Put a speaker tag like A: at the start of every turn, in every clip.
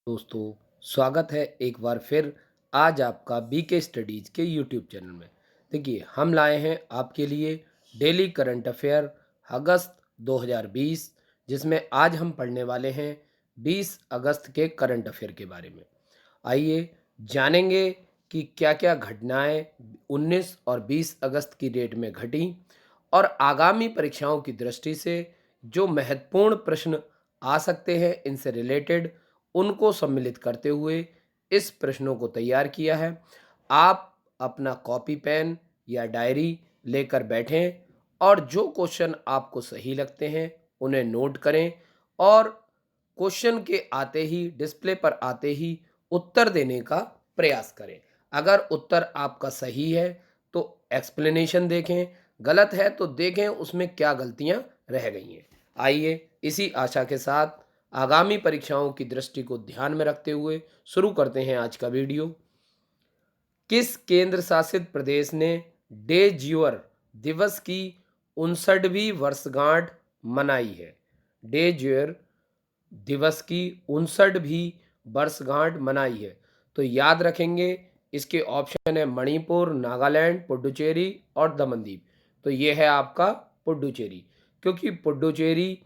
A: दोस्तों, स्वागत है एक बार फिर आज आपका बीके स्टडीज़ के यूट्यूब चैनल में। देखिए, हम लाए हैं आपके लिए डेली करंट अफेयर अगस्त 2020, जिसमें आज हम पढ़ने वाले हैं 20 अगस्त के करंट अफेयर के बारे में। आइए जानेंगे कि क्या-क्या घटनाएं 19 और 20 अगस्त की डेट में घटी और आगामी परीक्षाओं की दृष्टि से जो महत्वपूर्ण प्रश्न आ सकते हैं इनसे रिलेटेड उनको सम्मिलित करते हुए इस प्रश्नों को तैयार किया है। आप अपना कॉपी पेन या डायरी लेकर बैठें और जो क्वेश्चन आपको सही लगते हैं उन्हें नोट करें और क्वेश्चन के आते ही डिस्प्ले पर आते ही उत्तर देने का प्रयास करें। अगर उत्तर आपका सही है तो एक्सप्लेनेशन देखें, गलत है तो देखें उसमें क्या गलतियां रह गई हैं। आइए इसी आशा के साथ आगामी परीक्षाओं की दृष्टि को ध्यान में रखते हुए शुरू करते हैं आज का वीडियो। किस केंद्र शासित प्रदेश ने डे ज्यूअर दिवस की 59वीं वर्षगांठ मनाई है? डे ज्यूअर दिवस की 59वीं वर्षगांठ मनाई है। तो याद रखेंगे, इसके ऑप्शन है मणिपुर, नागालैंड, पुडुचेरी और दमनदीप। तो ये है आपका पुडुचेरी, क्योंकि पुडुचेरी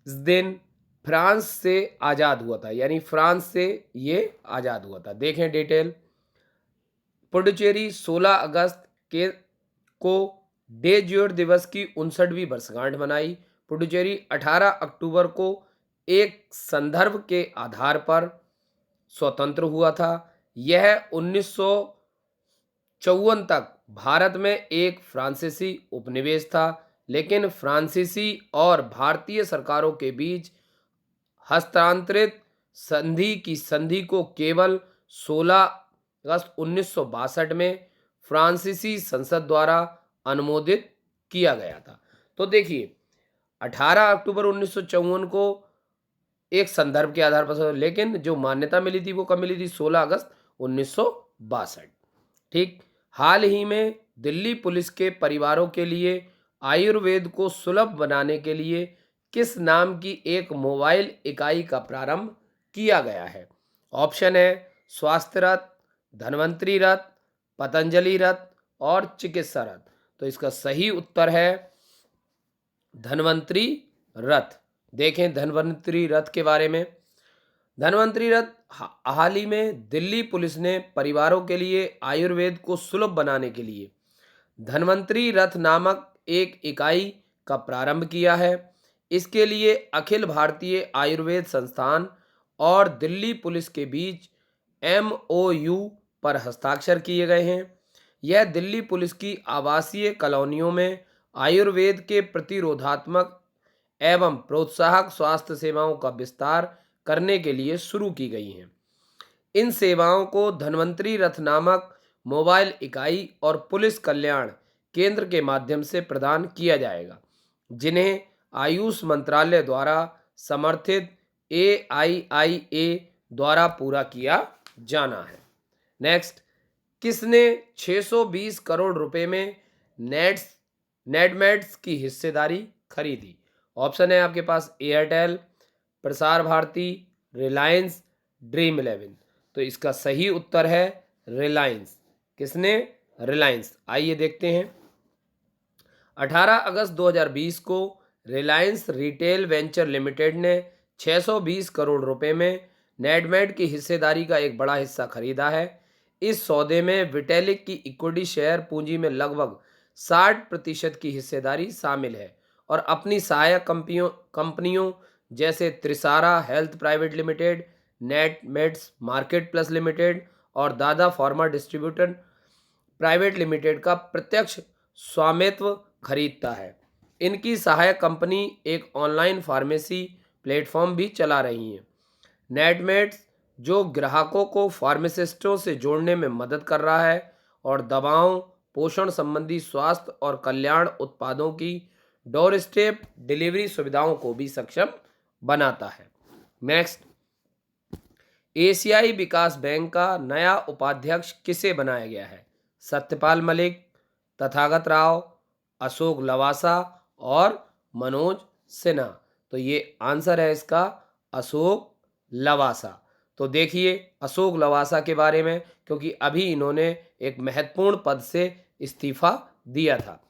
A: इस दिन फ्रांस से आज़ाद हुआ था, यानी फ्रांस से ये आज़ाद हुआ था। देखें डिटेल। पुडुचेरी 16 अगस्त के को डे ज्यूअर दिवस की 59वीं वर्षगांठ मनाई। पुडुचेरी 18 अक्टूबर को एक संदर्भ के आधार पर स्वतंत्र हुआ था। यह 1954 तक भारत में एक फ्रांसीसी उपनिवेश था, लेकिन फ्रांसीसी और भारतीय सरकारों के बीच हस्तांतरित संधि को केवल 16 अगस्त 1962 में फ्रांसीसी संसद द्वारा अनुमोदित किया गया था। तो देखिए, 18 अक्टूबर 1954 को एक संदर्भ के आधार पर, लेकिन जो मान्यता मिली थी वो कब मिली थी? 16 अगस्त 1962। ठीक। हाल ही में दिल्ली पुलिस के परिवारों के लिए आयुर्वेद को सुलभ बनाने के लिए किस नाम की एक मोबाइल इकाई का प्रारंभ किया गया है? ऑप्शन है स्वास्थ्य रथ, धन्वंतरी रथ, पतंजलि रथ और चिकित्सा रथ। तो इसका सही उत्तर है धन्वंतरी रथ। देखें धन्वंतरी रथ के बारे में। धन्वंतरी रथ हाल ही में दिल्ली पुलिस ने परिवारों के लिए आयुर्वेद को सुलभ बनाने के लिए धन्वंतरी रथ नामक एक इकाई का प्रारंभ किया है। इसके लिए अखिल भारतीय आयुर्वेद संस्थान और दिल्ली पुलिस के बीच MOU पर हस्ताक्षर किए गए हैं। यह दिल्ली पुलिस की आवासीय कॉलोनियों में आयुर्वेद के प्रतिरोधात्मक एवं प्रोत्साहक स्वास्थ्य सेवाओं का विस्तार करने के लिए शुरू की गई हैं। इन सेवाओं को धन्वंतरी रथ नामक मोबाइल इकाई और पुलिस कल्याण केंद्र के माध्यम से प्रदान किया जाएगा, जिन्हें आयुष मंत्रालय द्वारा समर्थित AIIA द्वारा पूरा किया जाना है। नेक्स्ट, किसने 620 करोड़ रुपए में नेडमेट्स की हिस्सेदारी खरीदी? ऑप्शन है आपके पास एयरटेल, प्रसार भारती, रिलायंस, ड्रीम 11। तो इसका सही उत्तर है रिलायंस। किसने? रिलायंस। आइए देखते हैं। 18 अगस्त 2020 को रिलायंस रिटेल वेंचर लिमिटेड ने 620 करोड़ रुपए में नेडमेड की हिस्सेदारी का एक बड़ा हिस्सा खरीदा है। इस सौदे में विटेलिक की इक्विटी शेयर पूंजी में लगभग 60% की हिस्सेदारी शामिल है और अपनी सहायक कंपनियों जैसे Trisara health private limited, Netmeds market plus limited और दादा फार्मा डिस्ट्रीब्यूटर प्राइवेट लिमिटेड का प्रत्यक्ष स्वामित्व खरीदता है। इनकी सहायक कंपनी एक ऑनलाइन फार्मेसी प्लेटफॉर्म भी चला रही है। नेटमेड्स, जो ग्राहकों को फार्मासिस्टों से जोड़ने में मदद कर रहा है और दवाओं, पोषण संबंधी स्वास्थ्य और कल्याण उत्पादों की डोर स्टेप डिलीवरी सुविधाओं को भी सक्षम बनाता है। नेक्स्ट, एशियाई विकास बैंक का नया उपाध्यक्ष किसे बनाया गया है? सत्यपाल मलिक, तथागत राव, अशोक लवासा और मनोज सिन्हा। तो ये आंसर है इसका अशोक लवासा। तो देखिए अशोक लवासा के बारे में, क्योंकि अभी इन्होंने एक महत्वपूर्ण पद से इस्तीफा दिया था।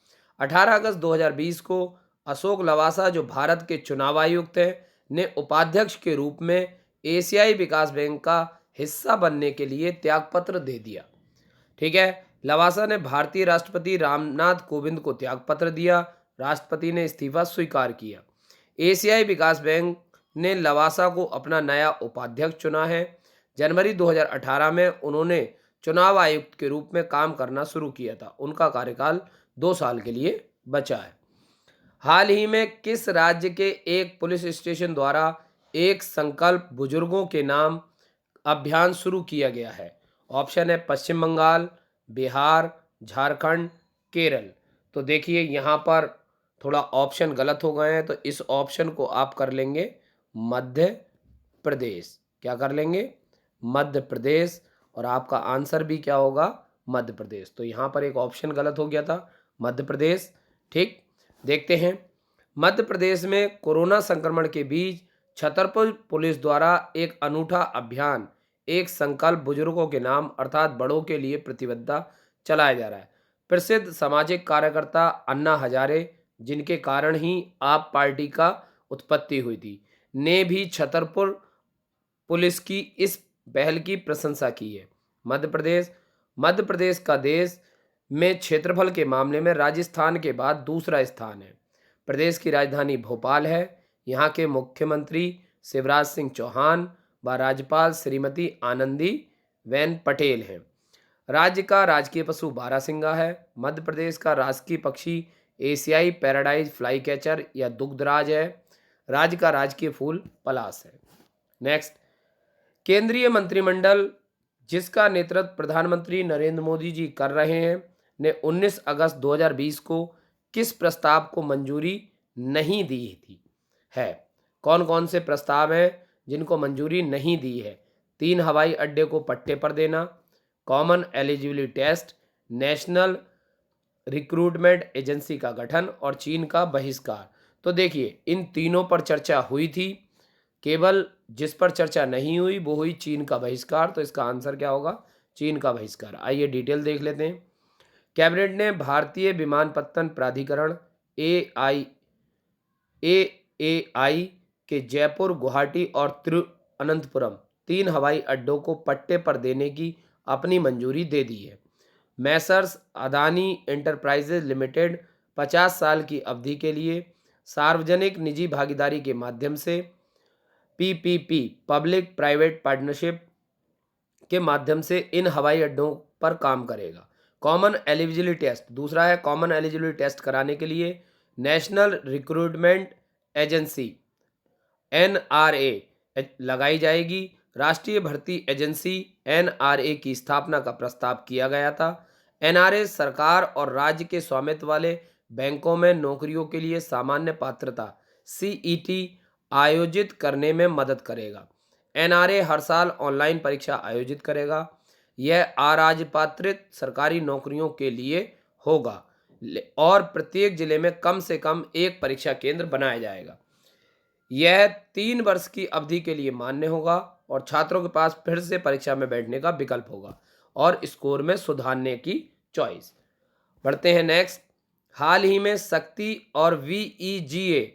A: 18 अगस्त 2020 को अशोक लवासा, जो भारत के चुनाव आयुक्त हैं, ने उपाध्यक्ष के रूप में एशियाई विकास बैंक का हिस्सा बनने के लिए त्यागपत्र दे दिया। ठीक है, लवासा ने भारतीय राष्ट्रपति रामनाथ कोविंद को त्यागपत्र दिया। राष्ट्रपति ने इस्तीफा स्वीकार किया। एशियाई विकास बैंक ने लवासा को अपना नया उपाध्यक्ष चुना है। जनवरी 2018 में उन्होंने चुनाव आयुक्त के रूप में काम करना शुरू किया था। उनका कार्यकाल 2 साल के लिए बचा है। हाल ही में किस राज्य के एक पुलिस स्टेशन द्वारा एक संकल्प बुजुर्गों के नाम अभियान शुरू किया गया है? ऑप्शन है पश्चिम बंगाल, बिहार, झारखंड, केरल। तो देखिए यहाँ पर थोड़ा ऑप्शन गलत हो गए हैं, तो इस ऑप्शन को आप कर लेंगे मध्य प्रदेश। क्या कर लेंगे? मध्य प्रदेश। और आपका आंसर भी क्या होगा? मध्य प्रदेश। तो यहाँ पर एक ऑप्शन गलत हो गया था, मध्य प्रदेश। ठीक, देखते हैं। मध्य प्रदेश में कोरोना संक्रमण के बीच छतरपुर पुलिस द्वारा एक अनूठा अभियान एक संकल्प बुजुर्गों के नाम अर्थात बड़ों के लिए प्रतिबद्धता चलाया जा रहा है। प्रसिद्ध सामाजिक कार्यकर्ता अन्ना हजारे, जिनके कारण ही आप पार्टी का उत्पत्ति हुई थी, ने भी छतरपुर पुलिस की इस पहल की प्रशंसा की है। मध्य प्रदेश का देश में क्षेत्रफल के मामले में राजस्थान के बाद दूसरा स्थान है। प्रदेश की राजधानी भोपाल है। यहाँ के मुख्यमंत्री शिवराज सिंह चौहान व राज्यपाल श्रीमती आनंदीबेन पटेल हैं। राज्य का राजकीय पशु बारहसिंगा है। मध्य प्रदेश का राजकीय पक्षी एशियाई पैराडाइज फ्लाई कैचर या दुग्धराज है। राज्य का राजकीय फूल पलाश है। नेक्स्ट, केंद्रीय मंत्रिमंडल जिसका नेतृत्व प्रधानमंत्री नरेंद्र मोदी जी कर रहे हैं ने 19 अगस्त 2020 को किस प्रस्ताव को मंजूरी नहीं दी थी? है कौन कौन से प्रस्ताव हैं जिनको मंजूरी नहीं दी है? 3 हवाई अड्डे को पट्टे पर देना, common eligibility test, national recruitment agency का गठन और चीन का बहिष्कार। तो देखिए इन तीनों पर चर्चा हुई थी, केवल जिस पर चर्चा नहीं हुई वो हुई चीन का बहिष्कार। तो इसका आंसर क्या होगा? चीन का बहिष्कार। आइए डिटेल देख लेते हैं। कैबिनेट ने भारतीय विमानपत्तन प्राधिकरण AAI के जयपुर, गुवाहाटी और तिरुवनंतपुरम 3 हवाई अड्डों को पट्टे पर देने की अपनी मंजूरी दे दी है। मैसर्स अदानी एंटरप्राइजेज लिमिटेड 50 साल की अवधि के लिए सार्वजनिक निजी भागीदारी के माध्यम से PPP पब्लिक प्राइवेट पार्टनरशिप के माध्यम से इन हवाई अड्डों पर काम करेगा। कॉमन एलिजिबिलिटी टेस्ट, दूसरा है कॉमन एलिजिबिलिटी टेस्ट कराने के लिए नेशनल रिक्रूटमेंट एजेंसी NRA लगाई जाएगी। राष्ट्रीय भर्ती एजेंसी NRA की स्थापना का प्रस्ताव किया गया था। NRA सरकार और राज्य के स्वामित्व वाले बैंकों में नौकरियों के लिए सामान्य पात्रता CET आयोजित करने में मदद करेगा। NRA हर साल ऑनलाइन परीक्षा आयोजित करेगा। यह अराजपत्रित सरकारी नौकरियों के लिए होगा और प्रत्येक जिले में कम से कम एक परीक्षा केंद्र बनाया जाएगा। यह 3 वर्ष की अवधि के लिए मान्य होगा और छात्रों के पास फिर से परीक्षा में बैठने का विकल्प होगा और स्कोर में सुधारने की चॉइस। बढ़ते हैं नेक्स्ट। हाल ही में शक्ति और VEGA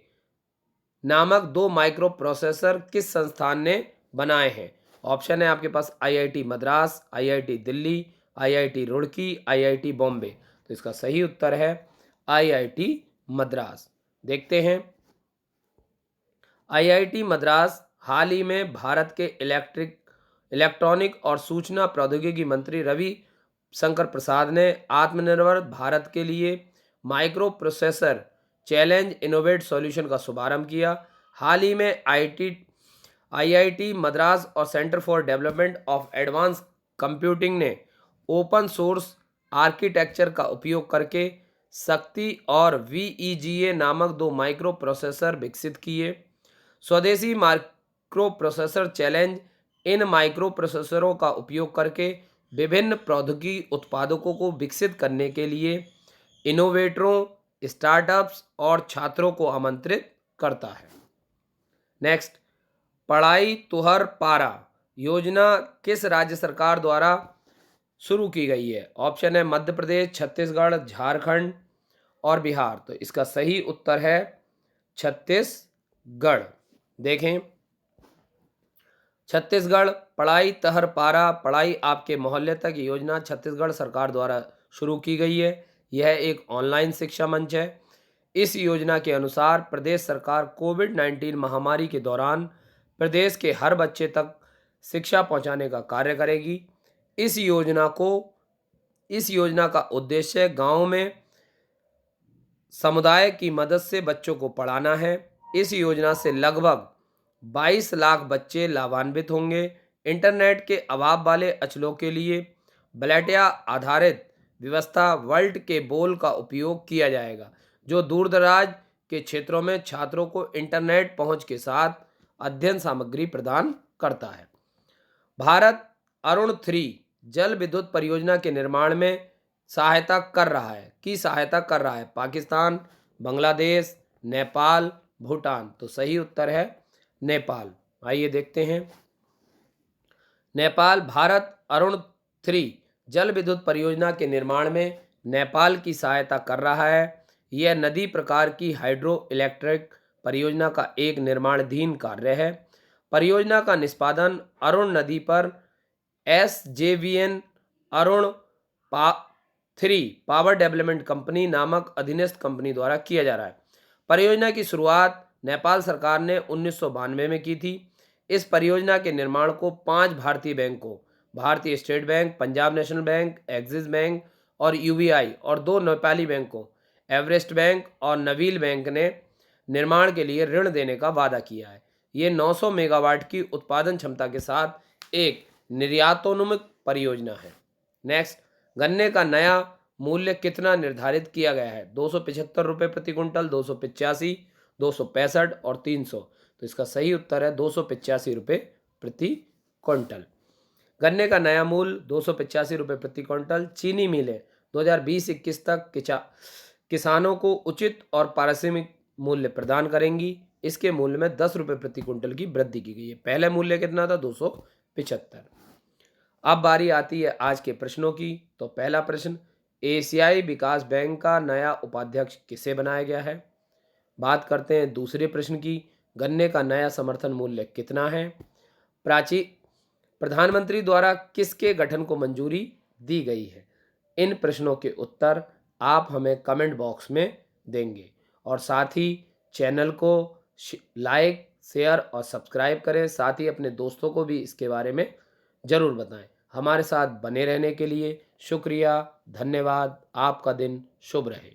A: नामक 2 माइक्रो प्रोसेसर किस संस्थान ने बनाए हैं? ऑप्शन है आपके पास IIT Madras, IIT Delhi, IIT Roorkee, IIT Bombay. तो इसका सही उत्तर है IIT मद्रास। देखते हैं। IIT मद्रास हाल ही में भारत के इलेक्ट्रॉनिक और सूचना प्रौद्योगिकी मंत्री रवि शंकर प्रसाद ने आत्मनिर्भर भारत के लिए micro processor challenge innovate solution का शुभारंभ किया। हाल ही में IIT मद्रास और centre for development of advance computing ने ओपन सोर्स आर्किटेक्चर का उपयोग करके शक्ति और VEGA नामक 2 माइक्रो प्रोसेसर विकसित किए। स्वदेशी माइक्रो प्रोसेसर चैलेंज इन माइक्रो प्रोसेसरों का उपयोग करके विभिन्न प्रौद्योगिकी उत्पादकों को विकसित करने के लिए इनोवेटरों, स्टार्टअप्स और छात्रों को आमंत्रित करता है। नेक्स्ट, पढ़ाई तुहर पारा योजना किस राज्य सरकार द्वारा शुरू की गई है? ऑप्शन है मध्य प्रदेश, छत्तीसगढ़, झारखंड और बिहार। तो इसका सही उत्तर है छत्तीसगढ़। देखें, छत्तीसगढ़ पढ़ाई तहर पारा, पढ़ाई आपके मोहल्ले तक योजना छत्तीसगढ़ सरकार द्वारा शुरू की गई है। यह एक ऑनलाइन शिक्षा मंच है। इस योजना के अनुसार प्रदेश सरकार कोविड-19 महामारी के दौरान प्रदेश के हर बच्चे तक शिक्षा पहुंचाने का कार्य करेगी। इस योजना को इस योजना का उद्देश्य गांव में समुदाय की मदद से बच्चों को पढ़ाना है। इस योजना से लगभग 22 लाख बच्चे लाभान्वित होंगे। इंटरनेट के अभाव वाले अंचलों के लिए बलेटिया आधारित व्यवस्था वर्ल्ड के बोल का उपयोग किया जाएगा, जो दूर दराज के क्षेत्रों में छात्रों को इंटरनेट पहुंच के साथ अध्ययन सामग्री प्रदान करता है। भारत अरुण 3 जल विद्युत परियोजना के निर्माण में सहायता कर रहा है पाकिस्तान, बांग्लादेश, नेपाल, भूटान। तो सही उत्तर है नेपाल। आइए देखते हैं। नेपाल भारत अरुण 3 जल विद्युत परियोजना के निर्माण में नेपाल की सहायता कर रहा है। यह नदी प्रकार की हाइड्रो इलेक्ट्रिक परियोजना का एक निर्माणाधीन कार्य है। परियोजना का निष्पादन अरुण नदी पर SJVN Arun 3 power development company नामक अधीनस्थ कंपनी द्वारा किया जा रहा है। परियोजना की शुरुआत नेपाल सरकार ने 1992 में की थी। इस परियोजना के निर्माण को 5 भारतीय बैंकों, भारतीय state bank, Punjab national bank, axis bank और UBI और 2 नेपाली बैंकों, एवरेस्ट बैंक और नवील बैंक ने निर्माण के लिए ऋण देने का वादा किया है। ये 900 मेगावाट की उत्पादन क्षमता के साथ एक निर्यातोन्मुख परियोजना है। नेक्स्ट, गन्ने का नया मूल्य कितना निर्धारित किया गया है? 275 रुपये प्रति कुंटल, 285, 265 और 300। तो इसका सही उत्तर है 285 रुपये प्रति क्विंटल। गन्ने का नया मूल्य 285 रुपये प्रति क्विंटल। चीनी मिलें 2020-21 तक किसानों को उचित और पारिश्रमिक मूल्य प्रदान करेंगी। इसके मूल्य में 10 रुपये प्रति क्विंटल की वृद्धि की गई है। पहले मूल्य कितना था? 275। अब बारी आती है आज के प्रश्नों की। तो पहला प्रश्न, एशियाई विकास बैंक का नया उपाध्यक्ष किसे बनाया गया है? बात करते हैं दूसरे प्रश्न की, गन्ने का नया समर्थन मूल्य कितना है? प्रधानमंत्री द्वारा किसके गठन को मंजूरी दी गई है? इन प्रश्नों के उत्तर आप हमें कमेंट बॉक्स में देंगे और साथ ही चैनल को लाइक, शेयर और सब्सक्राइब करें। साथ ही अपने दोस्तों को भी इसके बारे में ज़रूर बताएं। हमारे साथ बने रहने के लिए शुक्रिया, धन्यवाद। आपका दिन शुभ रहे।